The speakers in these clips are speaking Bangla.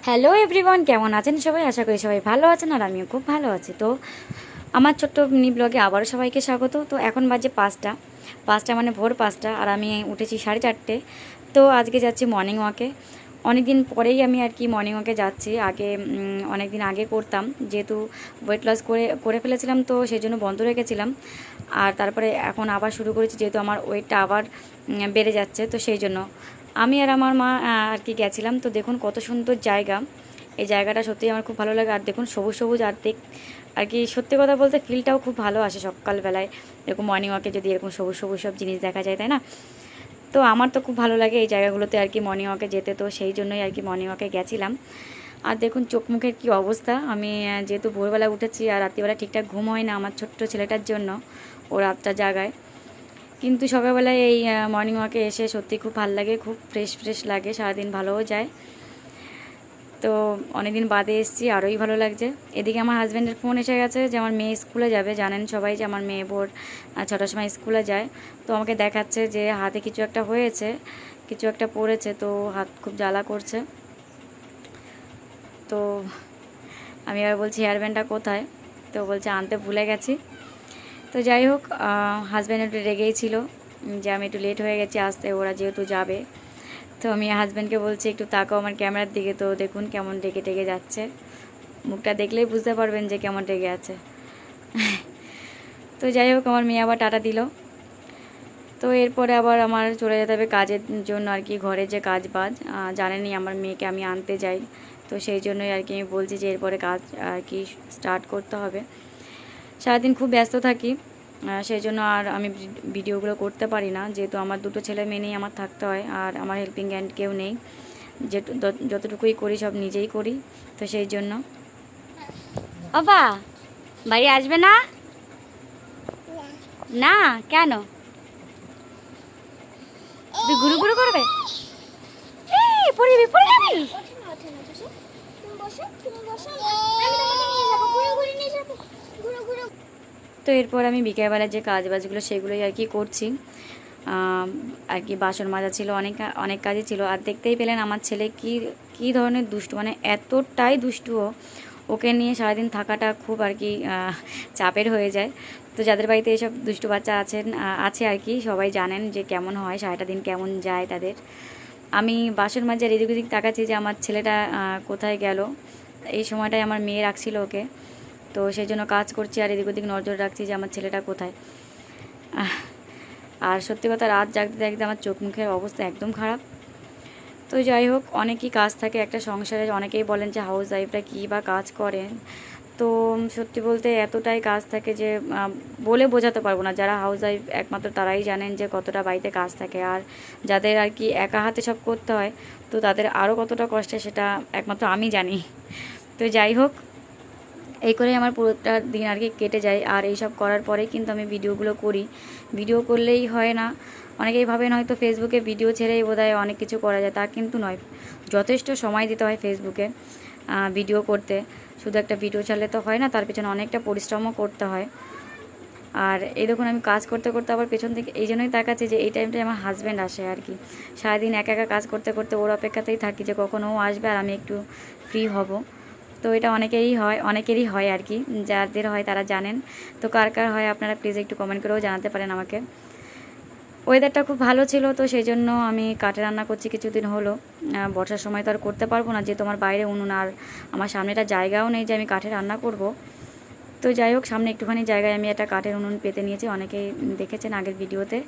হ্যালো এভরিওয়ান, কেমন আছেন সবাই? আশা করি সবাই ভালো আছেন আর আমিও খুব ভালো আছি। তো আমার ছোট্ট মিনি ব্লগে আবারও সবাইকে স্বাগত। তো এখন বাজে 5টা মানে ভোর 5টা, আর আমি উঠেছি 4:30। তো আজকে যাচ্ছি মর্নিং ওয়াকে। অনেক দিন পরেই আমি আর কি মর্নিং ওয়াকে যাচ্ছি। আগে অনেক দিন আগে করতাম, যেহেতু ওয়েট লস করে ফেলেছিলাম, তো সেই জন্য বন্ধ রেখেছিলাম। আর তারপরে এখন আবার শুরু করেছি, যেহেতু আমার ওয়েটটা আবার বেড়ে যাচ্ছে, তো সেই জন্য আমি আর আমার মা আর কি গেছিলাম। তো দেখুন কত সুন্দর জায়গা, এই জায়গাটা সত্যিই আমার খুব ভালো লাগে। আর দেখুন সবুজ সবুজ, আর কি সত্যি কথা বলতে ফিলটাও খুব ভালো আসে সকালবেলায়, এরকম মর্নিং ওয়াকে যদি এরকম সবুজ সবুজ সব জিনিস দেখা যায়, তাই না? তো আমার তো খুব ভালো লাগে এই জায়গাগুলোতে আর কি মর্নিং ওয়াকে যেতে, তো সেই জন্যই আর কি মর্নিং ওয়াকে গেছিলাম। আর দেখুন চোখ মুখের কী অবস্থা। আমি যেহেতু ভোরবেলা উঠেছি আর রাত্রিবেলা ঠিকঠাক ঘুম হয় না আমার ছোট্ট ছেলেটার জন্য, ও রাতটা জাগায়। কিন্তু সকালবেলায় এই মর্নিং ওয়াকে এসে সত্যি খুব ভালো লাগে, খুব ফ্রেশ ফ্রেশ লাগে, সারাদিন ভালোও যায়। তো অনেকদিন বাদে এসেছি, আরোই ভালো লাগছে। এদিকে আমার হাজব্যান্ডের ফোন এসে গেছে যে আমার মেয়ে স্কুলে যাবে। জানেন সবাই যে আমার মেয়ে ভোর 6টার সময় স্কুলে যায়। তো আমাকে দেখাচ্ছে যে হাতে কিছু একটা হয়েছে, কিছু একটা পড়েছে, তো হাত খুব জ্বালা করছে। তো আমি আবার বলছি হেয়ার ব্যান্ডটা কোথায়, তো বলছে আনতে ভুলে গেছি। তো যাই হোক, হাজব্যান্ড একটু রেগেই ছিল যে আমি একটু লেট হয়ে গেছি আসতে, ওরা যেহেতু যাবে। তো আমি হাজব্যান্ডকে বলছি একটু তাকাও আমার ক্যামেরার দিকে। তো দেখুন কেমন রেগে টেগে যাচ্ছে, মুখটা দেখলেই বুঝতে পারবেন যে কেমন রেগে আছে। তো যাই হোক, আমার মেয়ে আবার টাটা দিল। তো এরপরে আবার আমার চলে যেতে হবে কাজের জন্য আর কি, ঘরে যে কাজ বাজ জানেনই, আমার মেয়েকে আমি আনতে যাই। তো সেই জন্যই আর কি আমি বলছি যে এরপরে কাজ আর কি স্টার্ট করতে হবে। সারাদিন খুব ব্যস্ত থাকি, সেই জন্য আর আমি ভিডিওগুলো করতে পারি না, যেহেতু আমার দুটো ছেলে মেয়ে নিয়ে আমার থাকতে হয়, আর আমার হেল্পিং হ্যান্ড কেউ নেই। যে যতটুকুই করি সব নিজেই করি, তো সেই জন্য। বাবা বাড়ি আসবে না? না কেন? তুই ঘুরু ঘুরু করবে? এই পড়ে যাবি, পড়ে যাবি। তো এরপর আমি বিকেলবেলা যে কাজ বাজগুলো সেগুলোই আর কি করছি। আর কি বাসন মাজা ছিল, অনেক অনেক কাজই ছিল। আর দেখতেই পেলেন আমার ছেলে কী ধরনের দুষ্টু, মানে এতটাই দুষ্টু ওকে নিয়ে সারাদিন থাকাটা খুব আর কি চাপের হয়ে যায়। তো যাদের বাড়িতে এইসব দুষ্টু বাচ্চা আছে আর কি, সবাই জানেন যে কেমন হয়, সারাটা দিন কেমন যায় তাদের। আমি বাসন মাজার এদিক ওদিক তাকাচ্ছি যে আমার ছেলেটা কোথায় গেল। এই সময়টায় আমার মেয়ে রাখছিল ওকে, তো সেই জন্য কাজ করছি আর এদিক ওদিক নজর রাখছি যে আমার ছেলেটা কোথায়। আর সত্যি কথা, রাত জাগতে জাগতে আমার চোখ মুখের অবস্থা একদম খারাপ। তো যাই হোক, অনেকই কাজ থাকে একটা সংসারে। অনেকেই বলেন যে হাউস ওয়াইফরা কী বা কাজ করেন, তো সত্যি বলতে এতটাই কাজ থাকে যে বলে বোঝাতে পারবো না। যারা হাউস ওয়াইফ একমাত্র তারাই জানেন যে কতটা বাড়িতে কাজ থাকে, আর যাদের আর কি একা হাতে সব করতে হয়, তো তাদের আরও কতটা কষ্টে সেটা একমাত্র আমি জানি। তো যাই হোক, এই করেই আমার পুরোটা দিন আর কি কেটে যায়। আর এই সব করার পরেই কিন্তু আমি ভিডিওগুলো করি। ভিডিও করলেই হয় না, অনেকেই ভাবেন হয়তো ফেসবুকে ভিডিও ছেড়েই বোধহয় অনেক কিছু করা যায়, তা কিন্তু নয়। যথেষ্ট সময় দিতে হয় ফেসবুকে ভিডিও করতে। শুধু একটা ভিডিও ছাড়লে তো হয় না, তার পেছনে অনেকটা পরিশ্রমও করতে হয়। আর এই দেখুন আমি কাজ করতে করতে আবার পেছন থেকে এই জন্যই তাকাচ্ছি যে এই টাইমটায় আমার হাজব্যান্ড আসে আর কি। সারাদিন একা একা কাজ করতে করতে ওর অপেক্ষাতেই থাকি যে কখন ও আসবে আর আমি একটু ফ্রি হব। তো এটা অনেকেরই হয় আর কি, যাদের হয় তারা জানেন। তো কার কার হয় আপনারা প্লিজ একটু কমেন্ট করেও জানাতে পারেন আমাকে। ওয়েদারটা খুব ভালো ছিল, তো সেই জন্য আমি কাঠে রান্না করছি কিছুদিন হলো। বর্ষার সময় তো আর করতে পারবো না, যেহেতু আমার বাইরে উনুন আর আমার সামনেটা জায়গাও নেই যে আমি কাঠে রান্না করব। তো যাই হোক, সামনে একটুখানি জায়গায় আমি একটা কাঠের উনুন পেতে নিয়েছি, অনেকেই দেখেছেন আগের ভিডিওতে।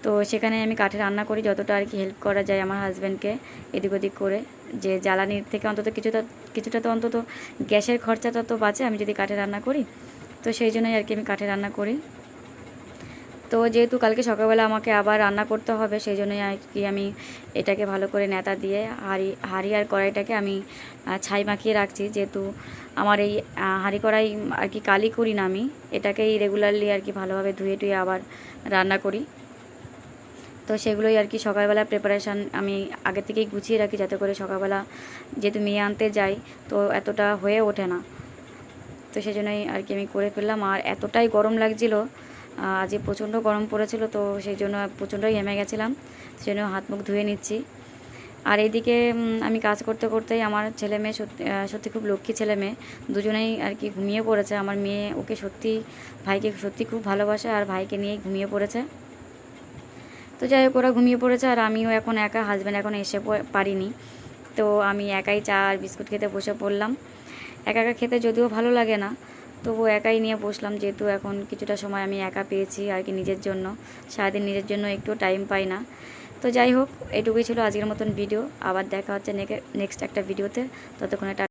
তো সেখানে আমি কাঠে রান্না করি, যতটা আর কি হেল্প করা যায় আমার হাজব্যান্ডকে এদিক ওদিক করে, যে জ্বালানির থেকে অন্তত কিছুটা তো অন্তত গ্যাসের খরচাটা তো বাঁচে আমি যদি কাঠে রান্না করি। তো সেই জন্যই আর কি আমি কাঠে রান্না করি। তো যেহেতু কালকে সকালবেলা আমাকে আবার রান্না করতে হবে, সেই জন্যই আর কি আমি এটাকে ভালো করে নেতা দিয়ে হাঁড়ি আর কড়াইটাকে আমি ছাই মাখিয়ে রাখছি। যেহেতু আমার এই হাঁড়ি কড়াই আর কি কালি করি না, আমি এটাকেই রেগুলারলি আর কি ভালোভাবে ধুয়ে টুয়ে আবার রান্না করি। তো সেগুলোই আর কি সকালবেলা প্রিপারেশান আমি আগে থেকেই গুছিয়ে রাখি, যাতে করে সকালবেলা যেহেতু মেয়ে আনতে যাই তো এতটা হয়ে ওঠে না। তো সেই জন্যই আর কি আমি করে ফেললাম। আর এতটাই গরম লাগছিল, আজকে প্রচণ্ড গরম পড়েছিল, তো সেই জন্য প্রচণ্ডই ঘেমে গেছিলাম, সেই জন্য হাত মুখ ধুয়ে নিচ্ছি। আর এইদিকে আমি কাজ করতে করতেই আমার ছেলে মেয়ে সত্যি খুব লক্ষ্মী ছেলে মেয়ে, দুজনেই আর কি ঘুমিয়ে পড়েছে। আমার মেয়ে ওকে সত্যি, ভাইকে সত্যি খুব ভালোবাসে, আর ভাইকে নিয়েই ঘুমিয়ে পড়েছে। তো যাই হোক, ওরা ঘুমিয়ে পড়েছে আর আমিও এখন একা, হাজব্যান্ড এখন এসে পারিনি, তো আমি একাই চা আর বিস্কুট খেতে বসে পড়লাম। একা একা খেতে যদিও ভালো লাগে না, তবু একাই নিয়ে বসলাম, যেহেতু এখন কিছুটা সময় আমি একা পেয়েছি আর কি নিজের জন্য। সারাদিন নিজের জন্য একটু টাইম পাই না। তো যাই হোক, এটুকুই ছিল আজকের মতন ভিডিও। আবার দেখা হচ্ছে নেক্সট একটা ভিডিওতে। ততক্ষণে